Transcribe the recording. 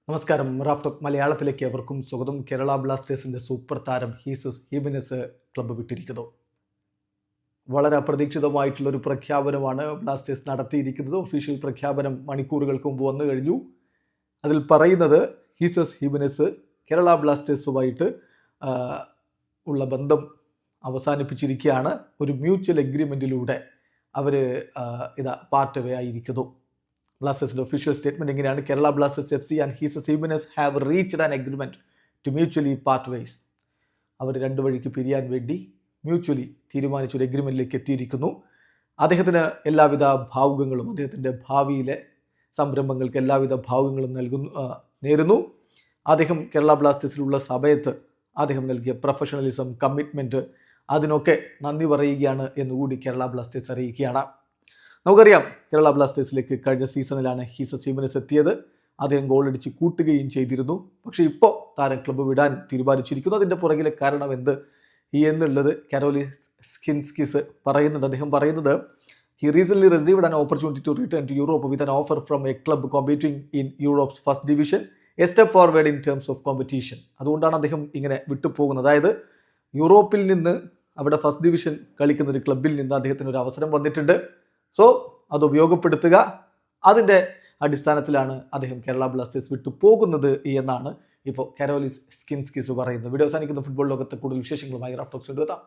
നമസ്കാരം. Raf talk മലയാളത്തിലേക്ക് അവർക്കും സ്വാഗതം. കേരള ബ്ലാസ്റ്റേഴ്സിന്റെ സൂപ്പർ താരം ഹീസസ് ഹീമെനസ് ക്ലബ്ബ് വിട്ടിരിക്കുന്നു. വളരെ അപ്രതീക്ഷിതമായിട്ടുള്ള ഒരു പ്രഖ്യാപനമാണ് ബ്ലാസ്റ്റേഴ്സ് നടത്തിയിരിക്കുന്നത്. ഒഫീഷ്യൽ പ്രഖ്യാപനം മണിക്കൂറുകൾക്ക് മുമ്പ് വന്നു കഴിഞ്ഞു. അതിൽ പറയുന്നത് ഹീസസ് ഹീമെനസ് കേരള ബ്ലാസ്റ്റേഴ്സുമായിട്ട് ഉള്ള ബന്ധം അവസാനിപ്പിച്ചിരിക്കുകയാണ്. ഒരു മ്യൂച്വൽ എഗ്രിമെൻറ്റിലൂടെ അവർ പാർട്ട് വേ ആയിരിക്കുന്നു. ബ്ലാസ്റ്റേഴ്സിന്റെ ഒഫീഷ്യൽ സ്റ്റേറ്റ്മെന്റ് ഇങ്ങനെയാണ്: Kerala blasters FC and Jesus Jimenez have reached an agreement to mutually part ways. അവർ രണ്ട് വഴിക്ക് പിരിയാൻ വേണ്ടി മ്യൂച്വലി തീരുമാനിച്ചൊരു എഗ്രിമെന്റിലേക്ക് എത്തിയിരിക്കുന്നു. അദ്ദേഹത്തിന് എല്ലാവിധ ഭാവുകങ്ങളും, അദ്ദേഹത്തിൻ്റെ ഭാവിയിലെ സംരംഭങ്ങൾക്ക് എല്ലാവിധ ഭാവുകങ്ങളും നേരുന്നു. അദ്ദേഹം കേരള ബ്ലാസ്റ്റേഴ്സിലുള്ള സമയത്ത് അദ്ദേഹം നൽകിയ പ്രൊഫഷണലിസം, കമ്മിറ്റ്മെൻറ്റ്, അതിനൊക്കെ നന്ദി പറയുകയാണ് എന്നുകൂടി കേരള ബ്ലാസ്റ്റേഴ്സ് അറിയിക്കുകയാണ്. നമുക്കറിയാം, കേരള ബ്ലാസ്റ്റേഴ്സിലേക്ക് കഴിഞ്ഞ സീസണിലാണ് ഹീസസ് ഹീമെനസ് എത്തിയത്. അദ്ദേഹം ഗോളടിച്ച് കൂട്ടുകയും ചെയ്തിരുന്നു. പക്ഷേ ഇപ്പോൾ താരം ക്ലബ്ബ് വിടാൻ തീരുമാനിച്ചിരിക്കുന്നു. അതിൻ്റെ പുറകിലെ കാരണം എന്നുള്ളത് കാരോലിസ് സ്കിൻസ്കിസ് പറയുന്നുണ്ട്. അദ്ദേഹം പറയുന്നത്, he recently received an opportunity to return to Europe with an offer from a club competing in Europe's first division, a step forward in terms of competition. അതുകൊണ്ടാണ് അദ്ദേഹം ഇങ്ങനെ വിട്ടുപോകുന്നത്. അതായത് യൂറോപ്പിൽ നിന്ന്, അവിടെ ഫസ്റ്റ് ഡിവിഷൻ കളിക്കുന്ന ഒരു ക്ലബ്ബിൽ നിന്ന് അദ്ദേഹത്തിന് ഒരു അവസരം വന്നിട്ടുണ്ട്. സോ അത് ഉപയോഗപ്പെടുത്തുക. അതിൻ്റെ അടിസ്ഥാനത്തിലാണ് അദ്ദേഹം കേരള ബ്ലാസ്റ്റേഴ്സ് വിട്ടു പോകുന്നത് എന്നാണ് ഇപ്പോൾ കാരോലിസ് സ്കിൻസ്കിസ് പറയുന്നത്. വീഡിയോ അവസാനിക്കുന്ന ഫുട്ബോൾ ലോകത്തെ കൂടുതൽ വിശേഷങ്ങളുമായി റാഫ് ടോക്സ് എത്താം.